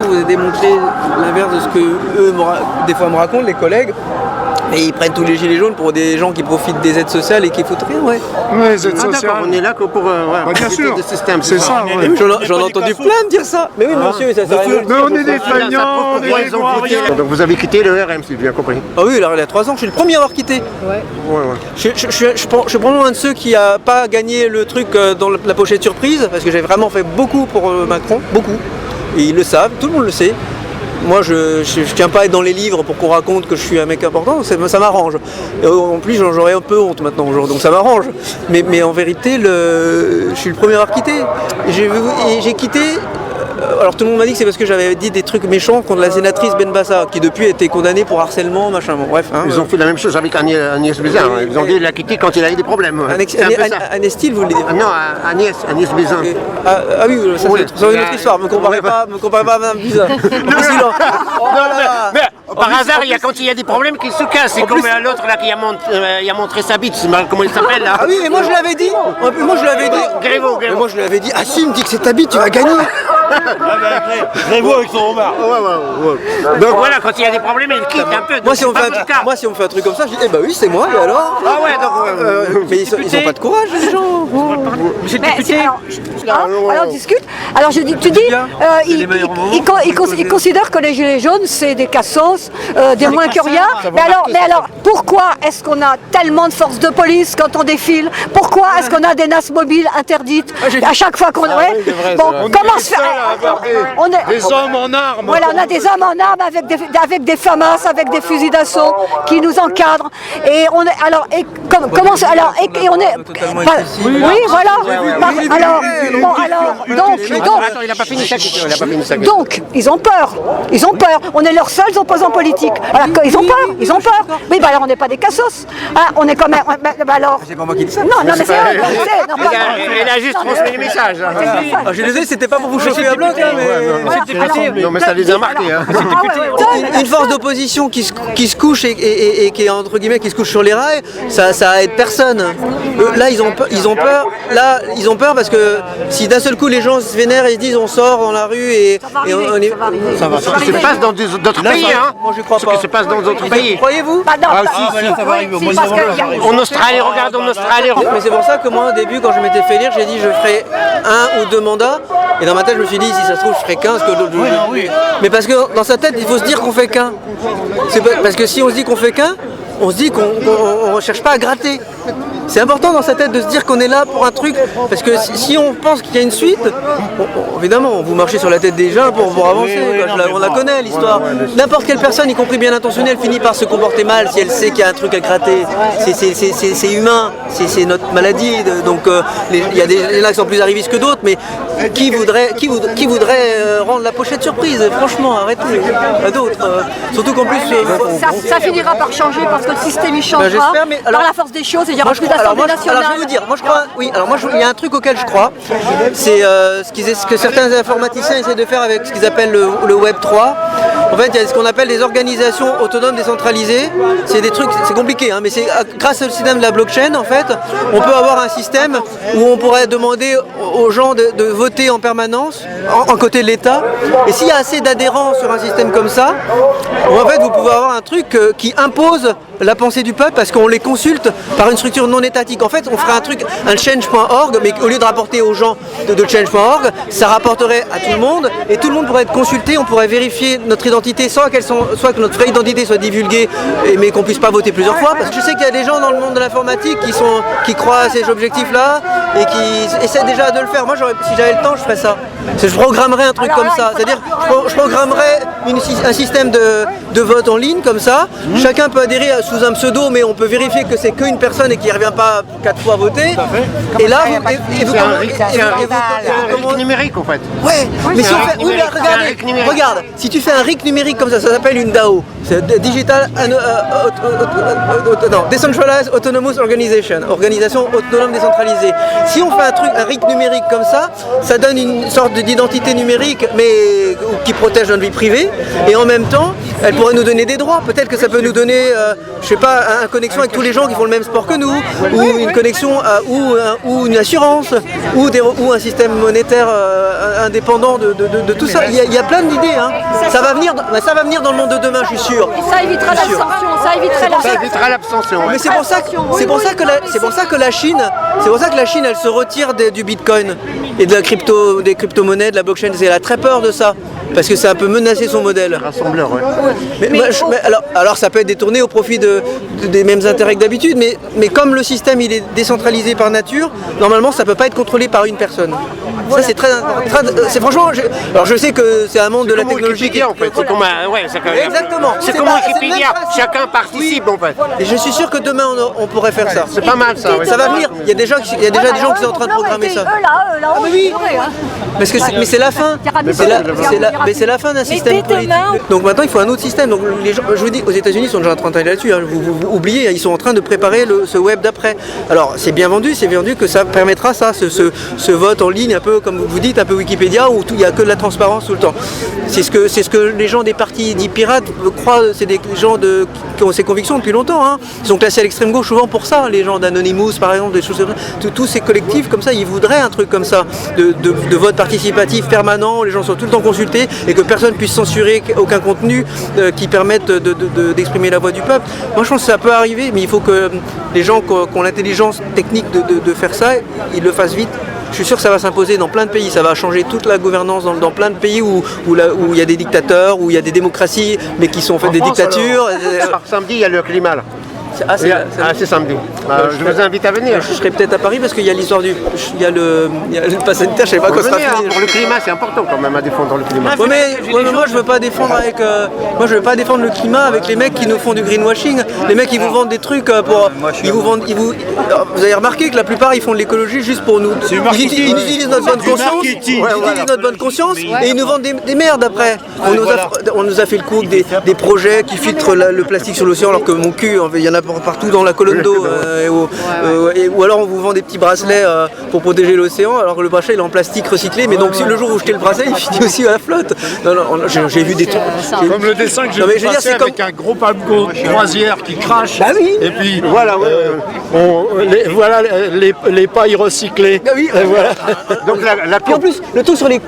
vous ai démontré l'inverse de ce que eux, des fois, me racontent, les collègues. Et ils prennent tous les gilets jaunes pour des gens qui profitent des aides sociales et qui foutent rien, ouais. Ouais, les aides sociales. On est là que pour bien sûr, des systèmes. c'est ça. Ouais. J'en ai entendu plein de dire ça. Mais oui, monsieur, ça sert à rien. Mais on est des feignants, Donc vous avez quitté le RM, si j'ai bien compris. Ah oui, alors il y a 3 ans, je suis le premier à avoir quitté. Ouais. Je suis probablement un de ceux qui a pas gagné le truc dans la pochette surprise, parce que j'ai vraiment fait beaucoup pour Macron, beaucoup. Et ils le savent, tout le monde le sait. Moi, je tiens pas à être dans les livres pour qu'on raconte que je suis un mec important, ça m'arrange. Et en plus, j'aurais un peu honte maintenant aujourd'hui, donc ça m'arrange. Mais en vérité, je suis le premier à avoir quitté. Et j'ai quitté. Alors tout le monde m'a dit que c'est parce que j'avais dit des trucs méchants contre la sénatrice Benbassa, qui depuis a été condamnée pour harcèlement, machin. Bon, bref. Hein, ils ont fait la même chose avec Agnès Buzyn. Ils ont dit qu'il l'a quitté quand il a eu des problèmes. Agnès Steel, vous le dites? Non, Agnès Buzyn. Ah oui, ça c'est une autre histoire. Me comparez pas à Mme Buzyn. Par hasard, quand il y a des problèmes qui se cassent. C'est comme l'autre là qui a montré sa bite. Comment il s'appelle là? Ah oui, mais moi je l'avais dit. Grévaux. Moi je lui avais dit, ah si, il me dit que c'est ta bite, tu vas gagner. Grévaux avec son homard. Donc voilà, quand il y a des problèmes, il quitte un peu. Moi si on fait un truc comme ça, je dis, eh bah oui, c'est moi, et alors? Ah ouais, donc. Mais ils ont pas de courage, les gens. Monsieur le député. Alors on discute. Alors tu dis, il considère que les gilets jaunes c'est des cassos, des moins que rien. Mais alors, pourquoi est-ce qu'on a tellement de forces de police quand on défile? Pourquoi est-ce qu'on a des NAS mobiles interdites à chaque fois qu'on... Bon, comment se faire? Des hommes en armes. Voilà, on a des hommes en armes avec des FAMAS, avec des fusils d'assaut qui nous encadrent. Et on est comment alors et on est oui voilà. Alors Attends, il a pas fini sa question. donc ils ont peur. On est leurs seuls opposants politiques. Alors ils ont peur. Oui, bah alors on n'est pas des cassos. Hein, on est quand même. Alors. C'est pas moi qui dis ça. Non, mais c'est eux. Il a juste transmis le message. Je suis désolé, c'était pas pour vous chauffer à bloc, mais... Non mais ça les a marqués. Une force d'opposition qui se couche et qui est entre guillemets qui se couche sur les rails, ça aide personne. Là ils ont peur parce que si d'un seul coup les gens se vénèrent et se disent on sort dans la rue et on est... Ça va. Ce qui se passe dans d'autres pays, hein. Moi je crois pas. Ce qui se passe dans d'autres pays. Croyez-vous? Ça va arriver au mois de novembre. En Australie, regarde en Australie. Mais c'est pour ça que moi au début quand je m'étais fait lire, j'ai dit je ferai 1 ou 2 mandats. Et dans ma tête je me suis dit si ça se trouve je ferai 15 que d'autres. Mais parce que dans sa tête il faut se dire qu'on fait qu'un. Parce que si on se dit qu'on fait qu'un, on se dit qu'on ne cherche pas à gratter. C'est important dans sa tête de se dire qu'on est là pour un truc, parce que si on pense qu'il y a une suite, évidemment, vous marchez sur la tête des gens pour avancer, on la connaît l'histoire. N'importe quelle personne, y compris bien intentionnée, elle finit par se comporter mal si elle sait qu'il y a un truc à gratter. C'est humain, c'est notre maladie, donc il y a des là qui sont plus arrivistes que d'autres, mais qui voudrait rendre la pochette surprise? Franchement, arrêtez, pas d'autres. Surtout qu'en plus... ça finira par changer parce que le système il changera par la force des choses, il y aura plus d'Assemblée nationale. Alors je vais vous dire, moi je crois, oui, alors moi il y a un truc auquel je crois, c'est ce que certains informaticiens essaient de faire avec ce qu'ils appellent le Web 3. En fait, il y a ce qu'on appelle des organisations autonomes décentralisées. C'est des trucs, c'est compliqué, hein, mais c'est grâce au système de la blockchain, en fait, on peut avoir un système où on pourrait demander aux gens de voter en permanence, en côté de l'État. Et s'il y a assez d'adhérents sur un système comme ça, en fait, vous pouvez avoir un truc qui impose la pensée du peuple parce qu'on les consulte par une structure non étatique. En fait, on ferait un truc, un change.org, mais au lieu de rapporter aux gens de change.org, ça rapporterait à tout le monde et tout le monde pourrait être consulté. On pourrait vérifier notre identité soit que notre vraie identité soit divulguée, mais qu'on puisse pas voter plusieurs fois. Parce que je sais qu'il y a des gens dans le monde de l'informatique qui croient à ces objectifs-là et qui essaient déjà de le faire. Moi, si j'avais le temps, je ferais ça. Je programmerais un truc comme ça. C'est-à-dire, je programmerais un système de vote en ligne comme ça. Chacun peut adhérer sous un pseudo, mais on peut vérifier que c'est qu'une personne et qui ne revient pas 4 fois voter. Et là, c'est un RIC numérique en fait. Ouais, mais si on fait, regarde, si tu fais un RIC numérique comme ça s'appelle une DAO. C'est Digital Decentralized Autonomous Organization, organisation autonome décentralisée. Si on fait un RIC numérique comme ça donne une sorte d'identité numérique, mais qui protège notre vie privée, et en même temps, Elle pourrait nous donner des droits. Peut-être que ça peut nous donner, je sais pas, une connexion avec tous les gens qui font le même sport que nous, ou une connexion, ou une assurance, ou un système monétaire indépendant de tout ça. Il y a plein d'idées. Hein. Ça va venir dans le monde de demain, je suis sûr. Et ça évitera l'abstention. Ça évitera l'abstention. Mais c'est pour ça que la Chine, elle se retire du Bitcoin et de des crypto-monnaies, de la blockchain. Elle a très peur de ça. Parce que ça peut menacer son modèle. Rassembleur, ouais. Alors ça peut être détourné au profit des mêmes intérêts que d'habitude, mais comme le système il est décentralisé par nature, normalement ça peut pas être contrôlé par une personne. Ça c'est c'est franchement. Alors je sais que c'est un monde de la technologie en fait. C'est comme exactement. C'est comme Wikipédia. Chacun participe en fait. Et je suis sûr que demain on pourrait faire ça. C'est pas mal ça. Ça va venir. Il y a déjà des gens qui sont en train de programmer ça. Mais c'est la fin. C'est la fin d'un système politique. Donc maintenant il faut un autre système. Donc les gens, je vous dis, aux États-Unis ils sont déjà en train de travailler là-dessus. Hein. Vous oubliez, ils sont en train de préparer ce web d'après. Alors c'est vendu que ça permettra ça, ce vote en ligne, un peu comme vous dites, un peu Wikipédia, où il n'y a que de la transparence tout le temps. C'est ce que les gens des partis dits pirates croient. C'est des gens qui ont ces convictions depuis longtemps. Hein. Ils sont classés à l'extrême gauche souvent pour ça. Les gens d'Anonymous par exemple, des choses comme ça. Tous ces collectifs comme ça, ils voudraient un truc comme ça, de vote participatif permanent. Les gens sont tout le temps consultés et que personne puisse censurer aucun contenu qui permette d'exprimer la voix du peuple. Moi je pense que ça peut arriver, mais il faut que les gens qui ont l'intelligence technique de faire ça, ils le fassent vite. Je suis sûr que ça va s'imposer dans plein de pays, ça va changer toute la gouvernance dans plein de pays où il y a des dictateurs, où il y a des démocraties, mais qui sont en fait des dictatures. Samedi il y a le climat là. C'est samedi. Je vous invite à venir. Je serai peut-être à Paris parce qu'il y a l'histoire il y a le pass sanitaire, je sais pas quoi ça sera fini. Pour le climat, c'est important quand même à défendre le climat. Mais moi je veux pas défendre le climat avec les mecs qui nous font du greenwashing. Les mecs qui vous vendent des trucs pour vous avez remarqué que la plupart ils font de l'écologie juste pour nous. Ils utilisent notre bonne conscience, et ils nous vendent des merdes après. On nous a fait le coup des projets qui filtrent le plastique sur l'océan alors que mon cul, il y en a partout dans la colonne d'eau, ou alors on vous vend des petits bracelets pour protéger l'océan, alors que le bracelet il est en plastique recyclé, mais donc si le jour où vous jetez le bracelet il finit aussi à la flotte. Non, j'ai vu des trucs. Comme le dessin que j'ai vu passer avec un gros paquebot croisière qui crache, et puis voilà, les pailles recyclées. Ah oui. Et voilà. Donc Et en plus, le tout sur les